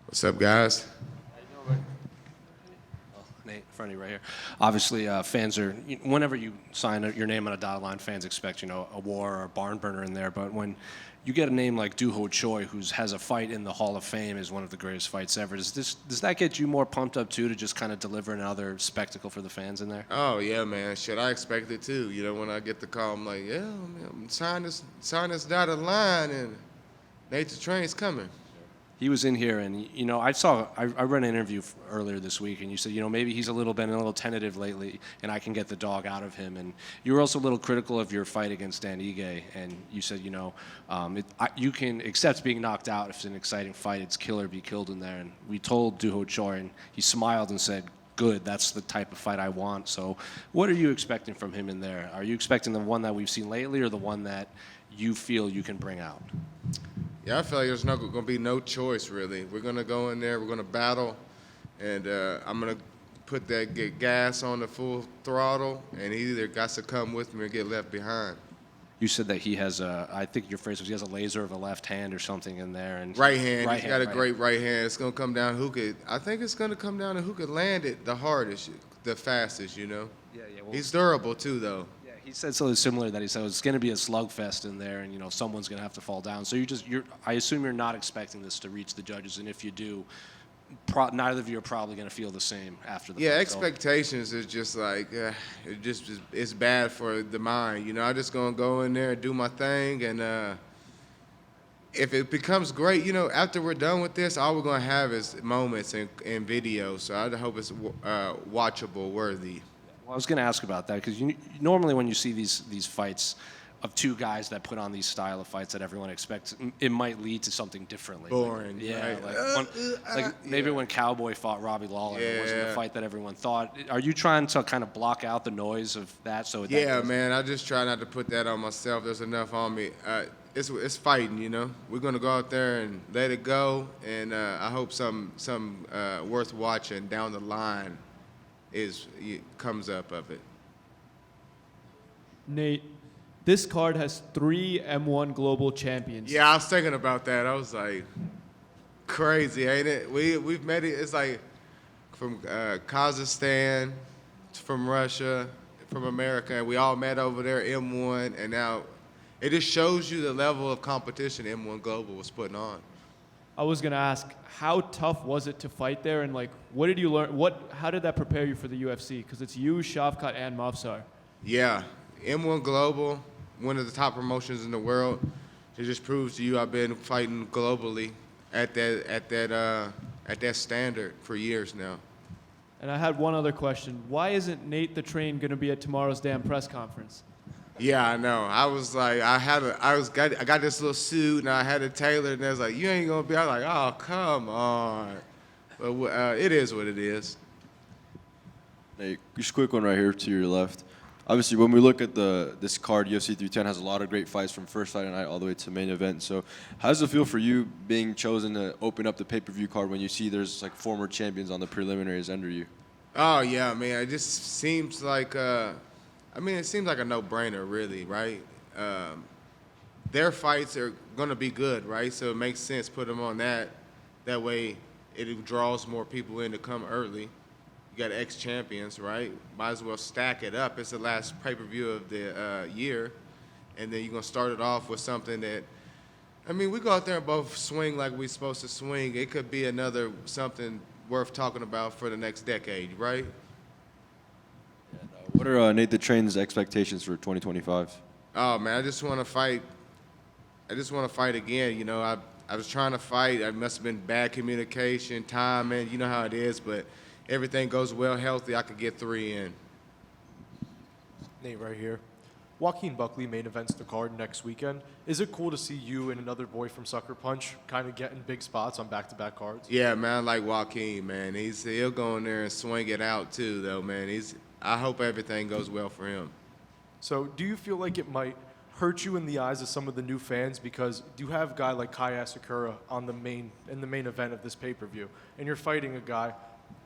What's up, guys? Nate, in front of you right here. Obviously, fans are, whenever you sign your name on a dotted line, fans expect, a war or a barn burner in there. But when you get a name like Dooho Choi, who has a fight in the Hall of Fame, is one of the greatest fights ever, does that get you more pumped up, too, to just kind of deliver another spectacle for the fans in there? Oh, yeah, man. Shit, I expect it, too. When I get the call, I'm like, yeah, man, sign this dotted line, and Nate the Train's coming. He was in here, and I read an interview earlier this week, and you said maybe he's been a little tentative lately, and I can get the dog out of him. And you were also a little critical of your fight against Dan Ige, and you said you can accept being knocked out if it's an exciting fight. It's kill or be killed in there. And we told Dooho Choi, and he smiled and said, "Good, that's the type of fight I want." So, what are you expecting from him in there? Are you expecting the one that we've seen lately, or the one that you feel you can bring out? Yeah, I feel like there's going to be no choice, really. We're going to go in there, we're going to battle, and I'm going to get gas on the full throttle, and he either got to come with me or get left behind. You said that he has I think your phrase was he has a laser of a left hand or something in there. And right hand. He's got a great right hand. It's going to come down I think it's going to come down to who could land it the hardest, the fastest, Yeah, well, he's durable, too, though. He said something similar, that he said it's going to be a slugfest in there, and someone's going to have to fall down. So I assume you're not expecting this to reach the judges, and if you do, neither of you are probably going to feel the same after the fight. Expectations is just like it's bad for the mind. I'm just going to go in there and do my thing, and if it becomes great, after we're done with this, all we're going to have is moments and videos. So I hope it's watchable, worthy. Well, I was going to ask about that because normally when you see these fights of two guys that put on these style of fights that everyone expects, it might lead to something differently. Boring. Right? Maybe when Cowboy fought Robbie Lawler, it wasn't the fight that everyone thought. Are you trying to kind of block out the noise of that? Man, I just try not to put that on myself. There's enough on me. It's fighting, We're going to go out there and let it go, and I hope some worth watching down the line comes up of it. Nate, this card has 3 M1 global champions. Yeah, I was thinking about that. I was like, crazy, ain't it? We've met it. It's like from Kazakhstan, from Russia, from America, and we all met over there, M1, and now it just shows you the level of competition M1 Global was putting on. I was going to ask, how tough was it to fight there, and what did you learn? How did that prepare you for the UFC? Because it's you, Shavkat, and Mavsar. Yeah, M1 Global, one of the top promotions in the world. It just proves to you I've been fighting globally at that standard for years now. And I had one other question. Why isn't Nate the Train going to be at tomorrow's damn press conference? Yeah, I know. I was like, I got this little suit, and I had it tailored, and they was like, you ain't gonna be. I was like, oh, come on. But it is what it is. Hey, just a quick one right here to your left. Obviously, when we look at this card, UFC 310 has a lot of great fights from first fight night all the way to main event. So how does it feel for you being chosen to open up the pay-per-view card when you see there's former champions on the preliminaries under you? Oh, yeah, man. It just seems like it seems like a no-brainer, really, right? Their fights are going to be good, right? So it makes sense put them on that. That way it draws more people in to come early. You got ex-champions, right? Might as well stack it up. It's the last pay-per-view of the year. And then you're going to start it off with something that, we go out there and both swing like we're supposed to swing. It could be another something worth talking about for the next decade, right? What are Nate the Train's expectations for 2025? Oh, man, I just want to fight. I just want to fight again. I was trying to fight. It must have been bad communication, timing. You know how it is, but everything goes well, healthy. I could get 3 in. Nate right here. Joaquin Buckley main events the card next weekend. Is it cool to see you and another boy from Sucker Punch kind of getting big spots on back-to-back cards? Yeah, man, I like Joaquin, man. He'll go in there and swing it out too, though, man. I hope everything goes well for him. So do you feel like it might hurt you in the eyes of some of the new fans because you have a guy like Kai Asakura in the main event of this pay-per-view, and you're fighting a guy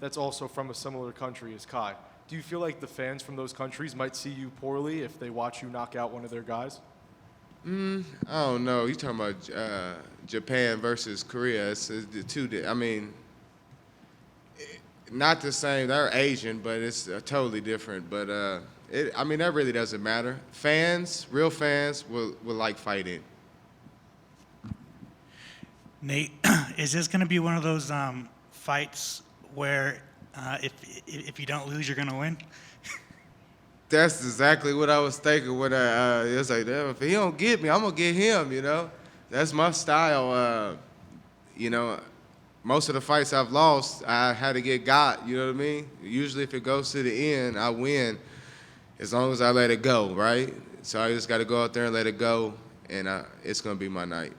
that's also from a similar country as Kai? Do you feel like the fans from those countries might see you poorly if they watch you knock out one of their guys? I don't know. You talking about Japan versus Korea? It's the two. I mean, not the same. They're Asian, but it's totally different. But I mean, that really doesn't matter. Fans, real fans, will like fighting. Nate, is this going to be one of those fights where if you don't lose, you're going to win? That's exactly what I was thinking when it was like, damn, if he don't get me, I'm gonna get him. You know, that's my style. You know, most of the fights I've lost, I had to get got. You know what I mean? Usually, if it goes to the end, I win, as long as I let it go, right? So I just got to go out there and let it go, and it's gonna be my night.